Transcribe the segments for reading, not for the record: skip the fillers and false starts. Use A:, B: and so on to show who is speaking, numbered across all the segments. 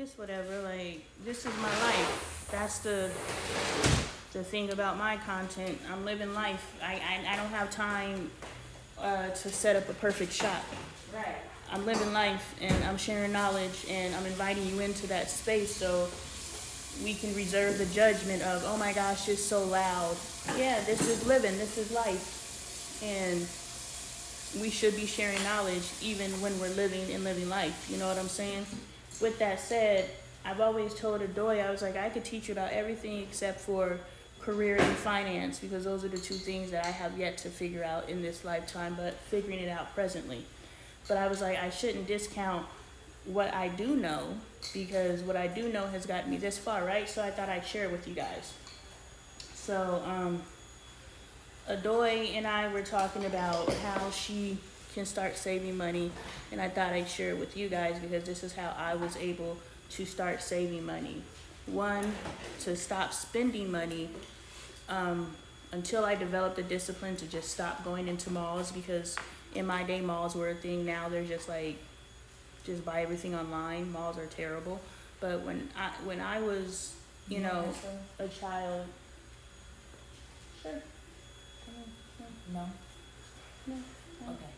A: just whatever. Like, this is my life. That's the thing about my content. I'm living life. I don't have time to set up a perfect shot.
B: Right.
A: I'm living life, and I'm sharing knowledge, and I'm inviting you into that space so we can reserve the judgment of, oh my gosh, it's so loud. Yeah, this is living, this is life. And we should be sharing knowledge even when we're living life. You know what I'm saying? With that said, I've always told Adoy, I was like, I could teach you about everything except for career and finance, because those are the two things that I have yet to figure out in this lifetime, but figuring it out presently. But I was like, I shouldn't discount what I do know, because what I do know has gotten me this far, right? So I thought I'd share it with you guys. So Adoy and I were talking about how she can start saving money, and I thought I'd share it with you guys because this is how I was able to start saving money. One, to stop spending money until I developed the discipline to just stop going into malls, because in my day malls were a thing. Now they're just like, just buy everything online. Malls are terrible. But when I was, you know, a child. Sure.
B: No.
A: No.
B: Okay.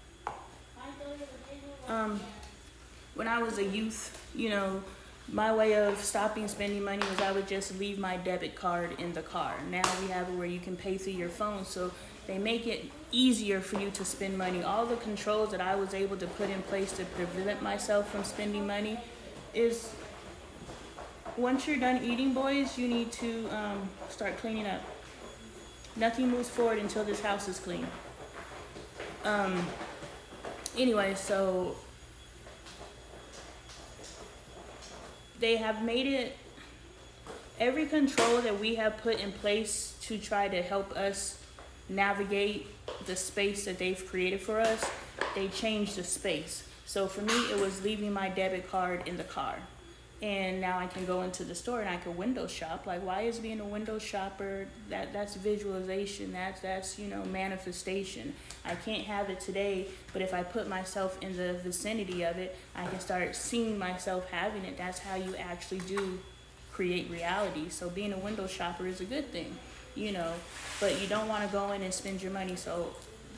A: When I was a youth, you know, my way of stopping spending money was I would just leave my debit card in the car. Now we have it where you can pay through your phone, so they make it easier for you to spend money. All the controls that I was able to put in place to prevent myself from spending money is, once you're done eating, boys, you need to start cleaning up. Nothing moves forward until this house is clean. Anyway, so they have made it, every control that we have put in place to try to help us navigate the space that they've created for us, they changed the space. So for me, it was leaving my debit card in the car. And now I can go into the store and I can window shop. Like, why is being a window shopper, that's visualization, that's you know, manifestation. I can't have it today, but if I put myself in the vicinity of it, I can start seeing myself having it. That's how you actually do create reality. So being a window shopper is a good thing, you know, but you don't want to go in and spend your money. So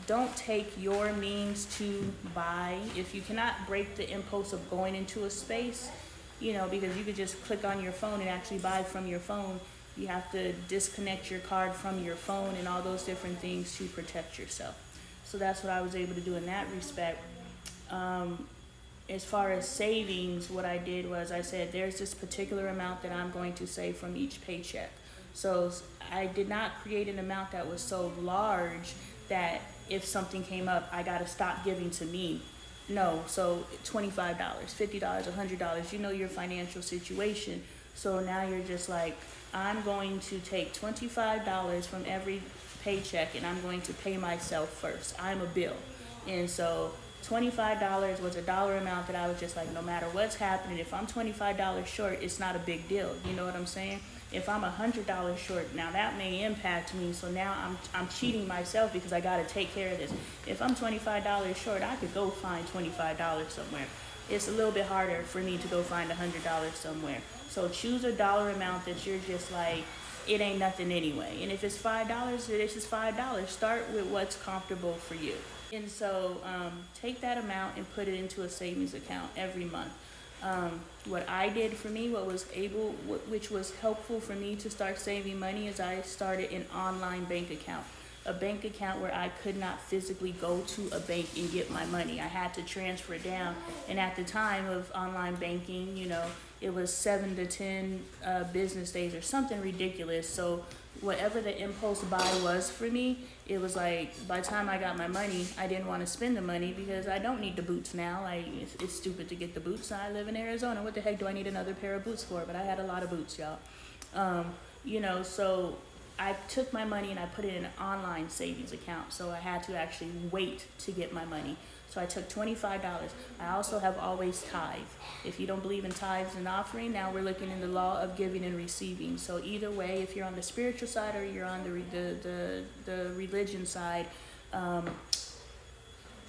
A: don't take your means to buy. If you cannot break the impulse of going into a space, you know, because you could just click on your phone and actually buy from your phone. You have to disconnect your card from your phone and all those different things to protect yourself. So that's what I was able to do in that respect. As far as savings, what I did was I said, there's this particular amount that I'm going to save from each paycheck. So I did not create an amount that was so large that if something came up, I got to stop giving to me. No, so $25, $50, $100, you know your financial situation. So now you're just like, I'm going to take $25 from every paycheck and I'm going to pay myself first. I'm a bill. And so $25 was a dollar amount that I was just like, no matter what's happening, if I'm $25 short, it's not a big deal. You know what I'm saying? If I'm $100 short, now that may impact me. So now I'm cheating myself because I got to take care of this. If I'm $25 short, I could go find $25 somewhere. It's a little bit harder for me to go find $100 somewhere. So choose a dollar amount that you're just like, it ain't nothing anyway. And if it's $5, it's just $5. Start with what's comfortable for you. And so take that amount and put it into a savings account every month. What I did for me, which was helpful for me to start saving money, is I started an online bank account. A bank account where I could not physically go to a bank and get my money. I had to transfer it down. And at the time of online banking, you know, it was 7 to 10 business days or something ridiculous. So whatever the impulse buy was for me, it was like, by the time I got my money, I didn't want to spend the money because I don't need the boots now. Like, it's stupid to get the boots. I live in Arizona. What the heck do I need another pair of boots for? But I had a lot of boots, y'all. You know, so I took my money and I put it in an online savings account. So I had to actually wait to get my money. So I took $25. I also have always tithe. If you don't believe in tithes and offering, now we're looking in the law of giving and receiving. So either way, if you're on the spiritual side or you're on the religion side,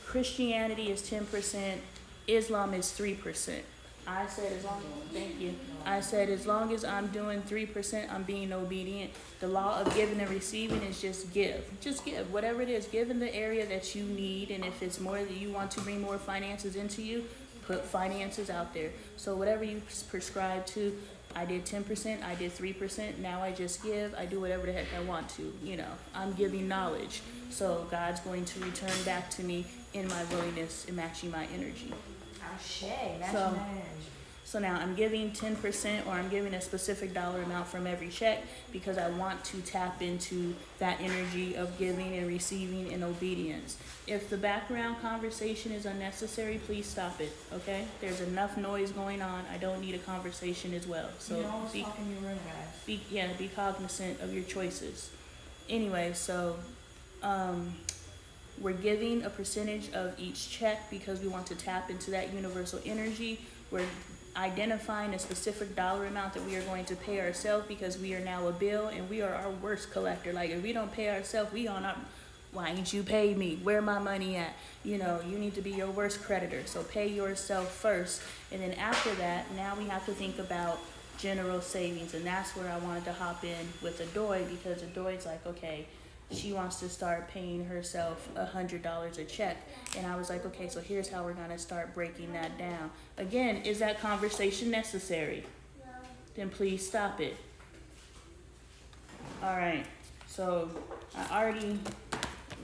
A: Christianity is 10%, Islam is 3%. I said as long, thank you. I said, as long as I'm doing 3%, I'm being obedient. The law of giving and receiving is just give. Just give, whatever it is. Give in the area that you need, and if it's more that you want to bring more finances into you, put finances out there. So whatever you prescribe to, I did 10%, I did 3%, now I just give, I do whatever the heck I want to, I'm giving knowledge. So God's going to return back to me in my willingness and matching my energy.
B: Ashe, matching that energy.
A: So now I'm giving 10%, or I'm giving a specific dollar amount from every check because I want to tap into that energy of giving and receiving and obedience. If the background conversation is unnecessary, please stop it, okay? There's enough noise going on. I don't need a conversation as well. So
B: Talk in your room, guys.
A: be cognizant of your choices. Anyway, so we're giving a percentage of each check because we want to tap into that universal energy. We're identifying a specific dollar amount that we are going to pay ourselves because we are now a bill and we are our worst collector. Like, if we don't pay ourselves, we on our, why ain't you paid me? Where my money at? You need to be your worst creditor. So pay yourself first. And then after that, now we have to think about general savings. And that's where I wanted to hop in with Adoy, because Adoy's like, okay, she wants to start paying herself $100 a check. And I was like, okay, so here's how we're gonna start breaking that down. Again, is that conversation necessary? No. Then please stop it. All right, so I already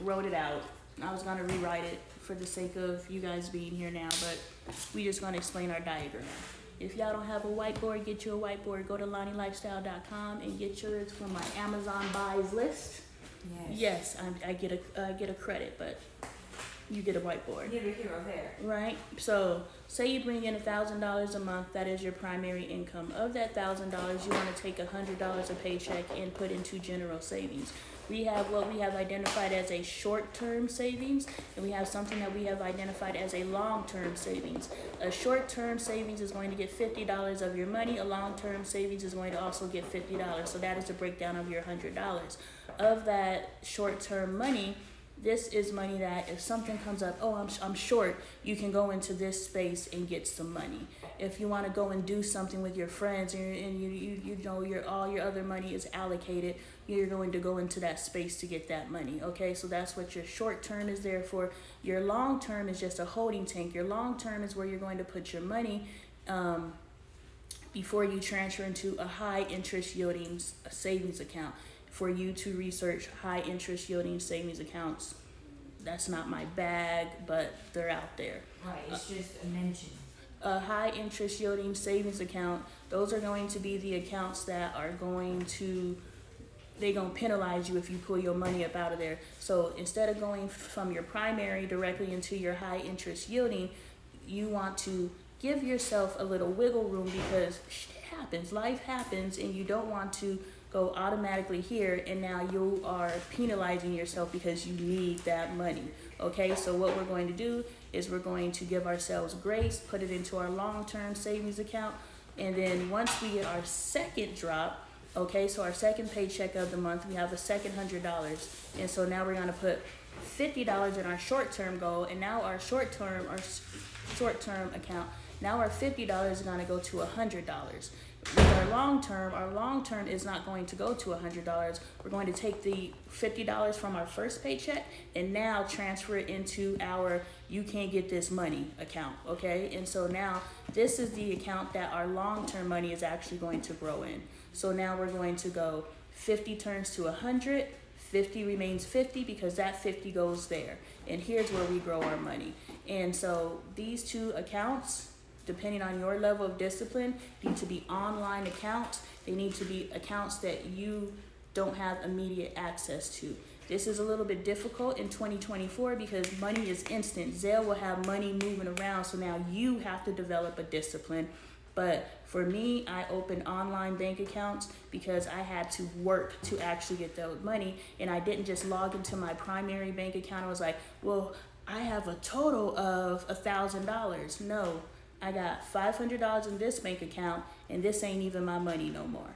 A: wrote it out. I was gonna rewrite it for the sake of you guys being here now, but we just gonna explain our diagram. If y'all don't have a whiteboard, get you a whiteboard. Go to LoneeLifestyle.com and get yours from my Amazon buys list. Yes, I get a credit, but you get a whiteboard.
B: You're the hero there.
A: Right? So say you bring in $1,000 a month, that is your primary income. Of that $1,000, you want to take $100 a paycheck and put into general savings. We have what we have identified as a short-term savings, and we have something that we have identified as a long-term savings. A short-term savings is going to get $50 of your money. A long-term savings is going to also get $50. So that is the breakdown of your $100. Of that short-term money, this is money that if something comes up, oh, I'm short, you can go into this space and get some money. If you want to go and do something with your friends and you all your other money is allocated, you're going to go into that space to get that money. Okay, so that's what your short term is there for. Your long term is just a holding tank. Your long term is where you're going to put your money before you transfer into a high interest yielding savings account. For you to research high interest yielding savings accounts. That's not my bag, but they're out there.
B: Right, it's just a mention.
A: A high interest yielding savings account, those are going to be the accounts that are going to penalize you if you pull your money up out of there. So instead of going from your primary directly into your high interest yielding, you want to give yourself a little wiggle room because shit happens, life happens, and you don't want to go automatically here and now you are penalizing yourself because you need that money. Okay, so what we're going to do is we're going to give ourselves grace, put it into our long-term savings account, and then once we get our second drop, okay, so our second paycheck of the month, we have a second $100, and so now we're going to put $50 in our short-term goal, and now our short-term account, now our $50 is going to go to $100. With our long term is not going to go to $100. We're going to take the $50 from our first paycheck and now transfer it into our you can't get this money account, okay? And so now this is the account that our long-term money is actually going to grow in. So now we're going to go 50 turns to 100, 50 remains 50 because that 50 goes there. And here's where we grow our money. And so these two accounts, depending on your level of discipline, need to be online accounts. They need to be accounts that you don't have immediate access to. This is a little bit difficult in 2024 because money is instant. Zelle will have money moving around, so now you have to develop a discipline. But for me, I opened online bank accounts because I had to work to actually get that money, and I didn't just log into my primary bank account. I was like, well, I have a total of $1,000. No. I got $500 in this bank account, and this ain't even my money no more.